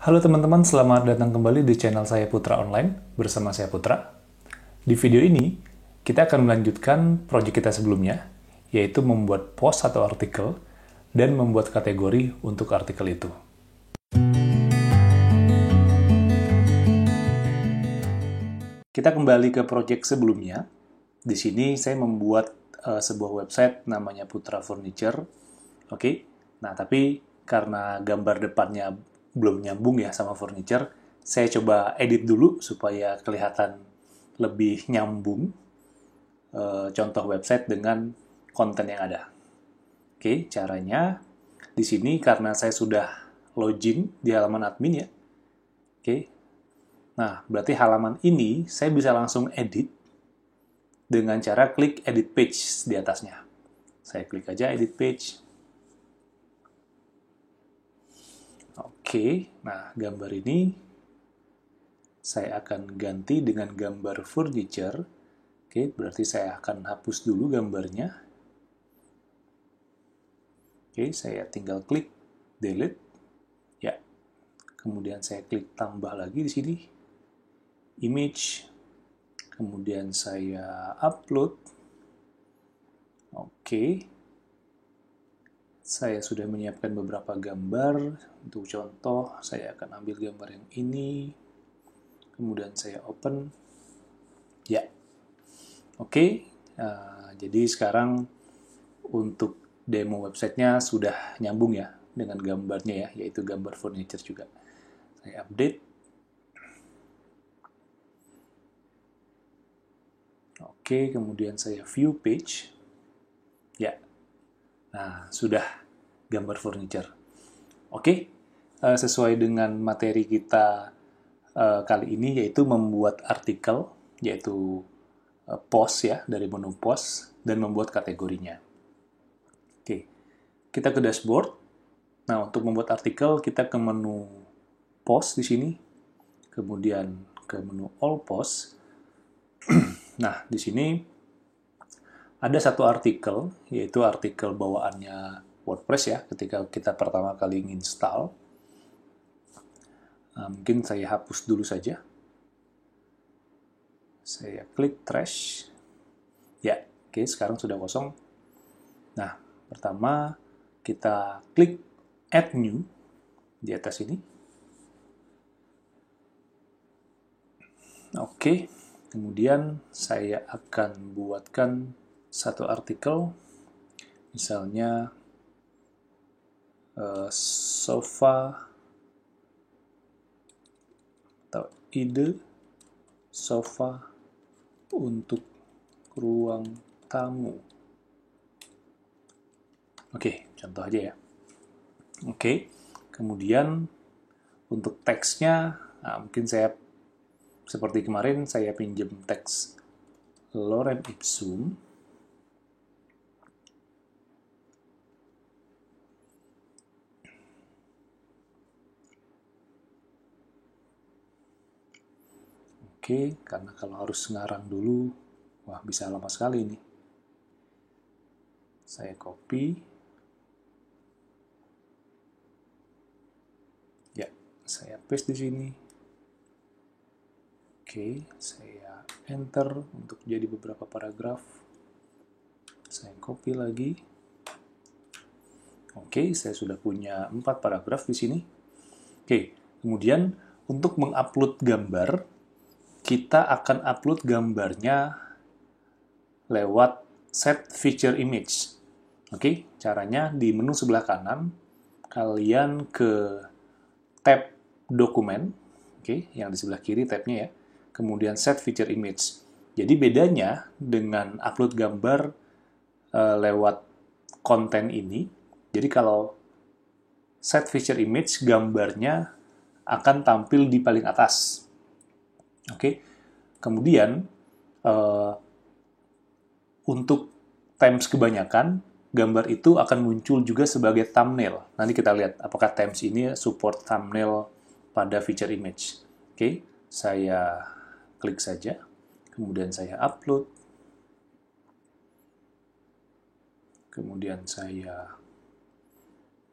Halo teman-teman, selamat datang kembali di channel saya Putra Online, bersama saya Putra. Di video ini, kita akan melanjutkan proyek kita sebelumnya, yaitu membuat post atau artikel, dan membuat kategori untuk artikel itu. Kita kembali ke proyek sebelumnya. Di sini saya membuat sebuah website namanya Putra Furniture. Oke. Nah, tapi karena gambar depannya belum nyambung ya sama furniture, saya coba edit dulu supaya kelihatan lebih nyambung contoh website dengan konten yang ada. Oke, caranya di sini karena saya sudah login di halaman admin ya. Oke. Nah, berarti halaman ini saya bisa langsung edit dengan cara klik edit page di atasnya. Saya klik aja edit page. Oke, nah gambar ini saya akan ganti dengan gambar furniture. Oke, berarti saya akan hapus dulu gambarnya. Oke, saya tinggal klik delete. Ya, kemudian saya klik tambah lagi di sini. Image. Kemudian saya upload. Oke. Saya sudah menyiapkan beberapa gambar. Untuk contoh, saya akan ambil gambar yang ini. Kemudian saya open. Ya. Oke. Jadi sekarang untuk demo websitenya sudah nyambung ya dengan gambarnya ya, yaitu gambar furniture juga. Saya update. Oke, kemudian saya view page. Ya. Nah, sudah gambar furniture. Oke, sesuai dengan materi kita kali ini, yaitu membuat artikel, yaitu post ya, dari menu post, dan membuat kategorinya. Oke, kita ke dashboard. Nah, untuk membuat artikel, kita ke menu post di sini, kemudian ke menu all post. Nah, di sini ada satu artikel, yaitu artikel bawaannya WordPress ya, ketika kita pertama kali install. Mungkin saya hapus dulu saja. Saya klik trash. Ya, oke, sekarang sudah kosong. Nah, pertama kita klik add new di atas ini. Oke, kemudian saya akan buatkan satu artikel, misalnya sofa atau ide sofa untuk ruang tamu. Oke, contoh aja ya. Oke, kemudian untuk teksnya, mungkin saya seperti kemarin saya pinjam teks Lorem Ipsum. Oke, karena kalau harus ngarang dulu, wah bisa lama sekali ini. Saya copy. Ya, saya paste di sini. Oke, saya enter untuk jadi beberapa paragraf. Saya copy lagi. Oke, saya sudah punya 4 paragraf di sini. Oke, kemudian untuk mengupload gambar, kita akan upload gambarnya lewat set feature image. Oke, caranya di menu sebelah kanan, kalian ke tab dokumen, oke, yang di sebelah kiri tabnya ya, kemudian set feature image. Jadi bedanya dengan upload gambar lewat konten ini, jadi kalau set feature image, gambarnya akan tampil di paling atas. Oke, kemudian untuk times kebanyakan, gambar itu akan muncul juga sebagai thumbnail. Nanti kita lihat apakah times ini support thumbnail pada feature image. Oke, saya klik saja, kemudian saya upload, kemudian saya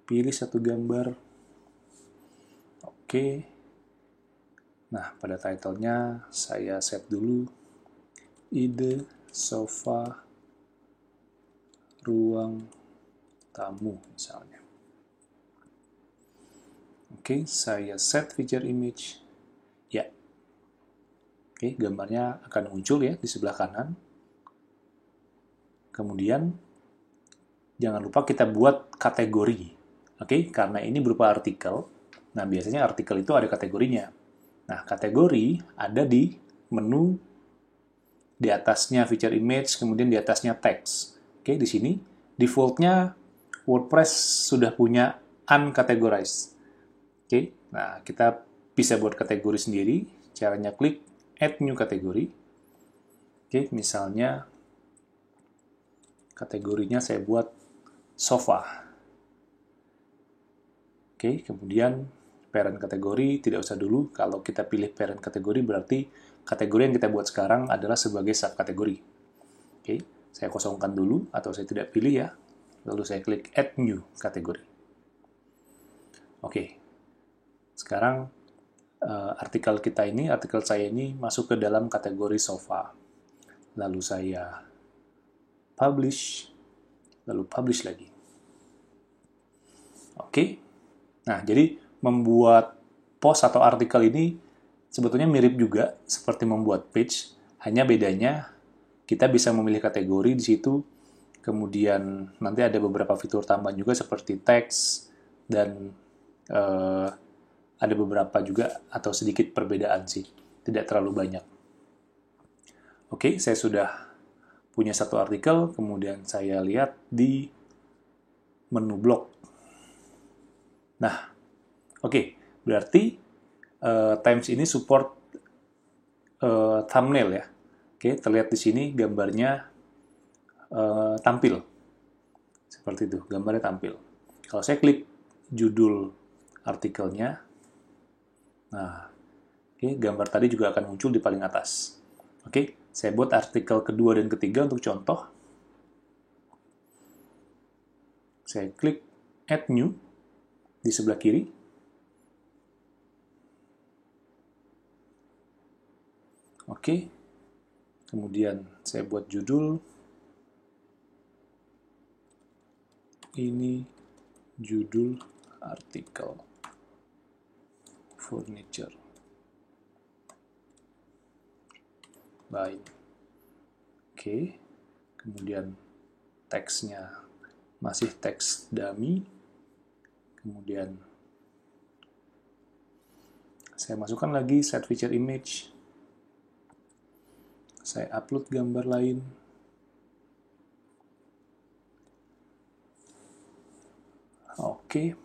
pilih satu gambar. Oke. Nah, pada title-nya saya set dulu ide sofa ruang tamu misalnya. Oke, saya set feature image. Ya. Oke, gambarnya akan muncul ya di sebelah kanan. Kemudian jangan lupa kita buat kategori. Oke, karena ini berupa artikel. Nah, biasanya artikel itu ada kategorinya. Nah, kategori ada di menu di atasnya feature image, kemudian di atasnya text. Oke, di sini default-nya WordPress sudah punya uncategorized. Oke, nah kita bisa buat kategori sendiri. Caranya klik add new kategori. Oke, misalnya kategorinya saya buat sofa. Oke, kemudian parent kategori tidak usah dulu. Kalau kita pilih parent kategori berarti kategori yang kita buat sekarang adalah sebagai subkategori. Oke, saya kosongkan dulu atau saya tidak pilih ya. Lalu saya klik add new kategori. Oke, sekarang artikel saya ini masuk ke dalam kategori sofa. Lalu saya publish, lalu publish lagi. Oke, nah jadi membuat post atau artikel ini sebetulnya mirip juga seperti membuat page, hanya bedanya kita bisa memilih kategori di situ, kemudian nanti ada beberapa fitur tambahan juga seperti teks, dan ada beberapa juga atau sedikit perbedaan sih, tidak terlalu banyak. Oke, saya sudah punya satu artikel, kemudian saya lihat di menu blog. Nah, oke, berarti Times ini support thumbnail ya. Oke, terlihat di sini gambarnya tampil. Seperti itu, gambarnya tampil. Kalau saya klik judul artikelnya, nah, oke, gambar tadi juga akan muncul di paling atas. Oke, saya buat artikel kedua dan ketiga untuk contoh. Saya klik add new di sebelah kiri. Oke, kemudian saya buat judul. Ini judul artikel furniture. Baik. Oke, kemudian teksnya masih teks dummy. Kemudian saya masukkan lagi set feature image. Saya upload gambar lain. Oke.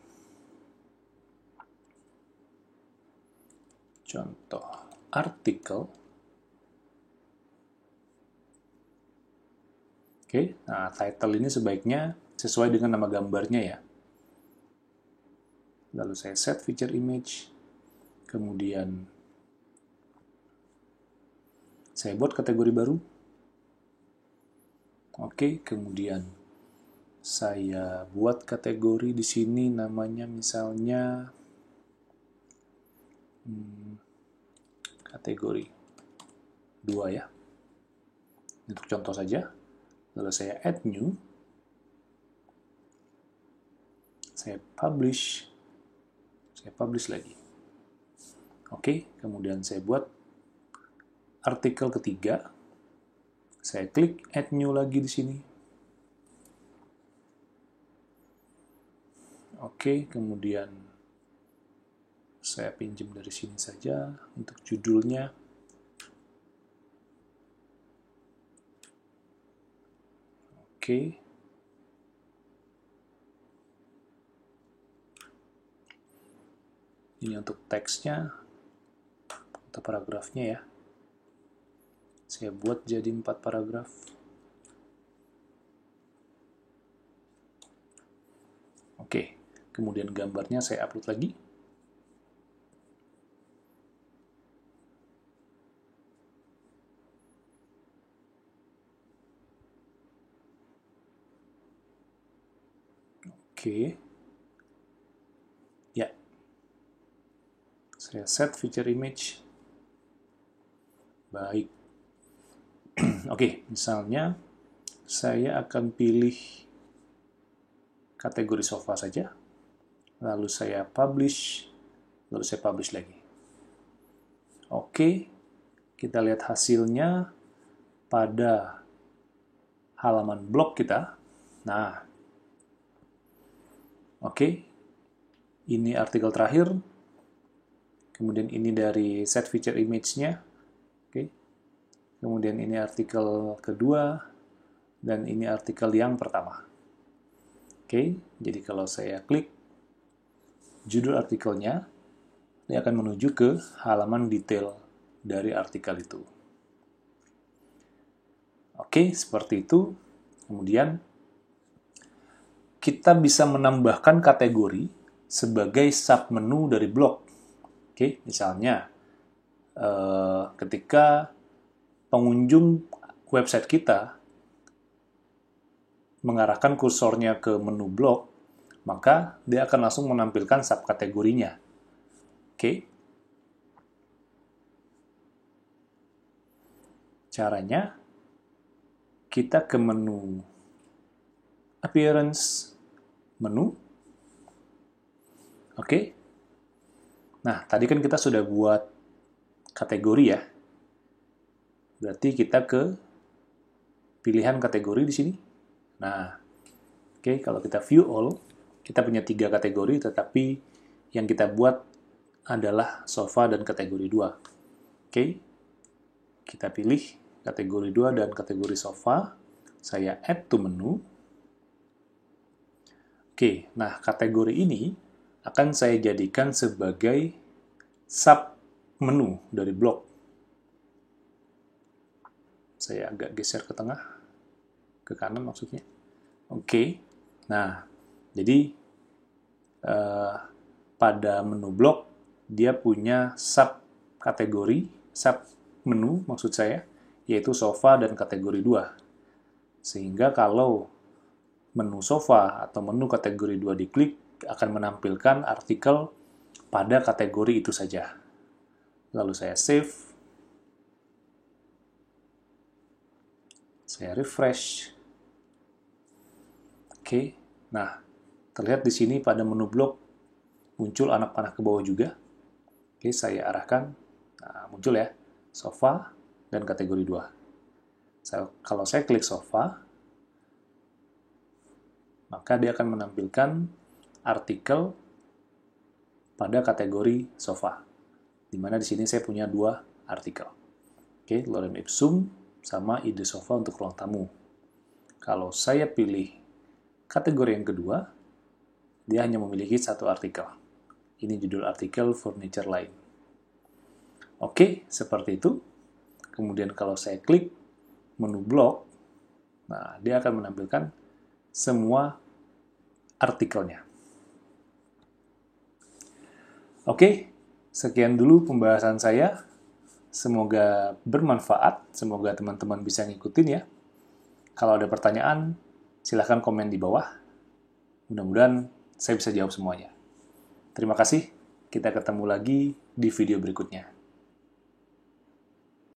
Contoh artikel. Oke, nah title ini sebaiknya sesuai dengan nama gambarnya ya. Lalu saya set feature image. Kemudian saya buat kategori baru. Oke, kemudian saya buat kategori di sini namanya misalnya kategori 2 ya. Untuk contoh saja. Lalu saya add new. Saya publish. Saya publish lagi. Oke, kemudian saya buat artikel ketiga. Saya klik add new lagi di sini. Oke, kemudian saya pinjam dari sini saja untuk judulnya. Oke. Ini untuk teksnya atau paragrafnya ya. Saya buat jadi 4 paragraf. Oke, kemudian gambarnya saya upload lagi. Oke. Ya. Saya set feature image. Baik. Oke, misalnya saya akan pilih kategori sofa saja. Lalu saya publish, lalu saya publish lagi. Oke, kita lihat hasilnya pada halaman blog kita. Nah, oke, ini artikel terakhir. Kemudian ini dari set feature image-nya. Oke. Kemudian ini artikel kedua. Dan ini artikel yang pertama. Oke, jadi kalau saya klik judul artikelnya, dia akan menuju ke halaman detail dari artikel itu. Oke, seperti itu. Kemudian kita bisa menambahkan kategori sebagai submenu dari blog. Oke, misalnya ketika pengunjung website kita mengarahkan kursornya ke menu blog, maka dia akan langsung menampilkan subkategorinya. Oke. Caranya, kita ke menu Appearance, menu. Oke. Nah, tadi kan kita sudah buat kategori ya. Berarti kita ke pilihan kategori di sini. Nah, oke, kalau kita view all, kita punya 3 kategori, tetapi yang kita buat adalah sofa dan kategori 2. Oke, kita pilih kategori 2 dan kategori sofa. Saya add to menu. Oke, nah kategori ini akan saya jadikan sebagai sub-menu dari blog. Saya agak geser ke tengah, ke kanan maksudnya. Oke, nah, jadi pada menu blog, dia punya sub-kategori, sub-menu maksud saya, yaitu sofa dan kategori 2. Sehingga kalau menu sofa atau menu kategori 2 diklik, akan menampilkan artikel pada kategori itu saja. Lalu saya save. Saya refresh. Oke, nah terlihat di sini pada menu blog muncul anak panah ke bawah juga. Oke, saya arahkan. Nah, muncul ya, sofa dan kategori 2. Kalau saya klik sofa, maka dia akan menampilkan artikel pada kategori sofa. Di mana di sini saya punya 2 artikel. Oke, lorem ipsum sama ide sofa untuk ruang tamu. Kalau saya pilih kategori yang kedua, dia hanya memiliki 1 artikel. Ini judul artikel furniture line. Oke, seperti itu. Kemudian kalau saya klik menu blog, nah dia akan menampilkan semua artikelnya. Oke, sekian dulu pembahasan saya. Semoga bermanfaat, semoga teman-teman bisa ngikutin ya. Kalau ada pertanyaan, silahkan komen di bawah. Mudah-mudahan saya bisa jawab semuanya. Terima kasih, kita ketemu lagi di video berikutnya.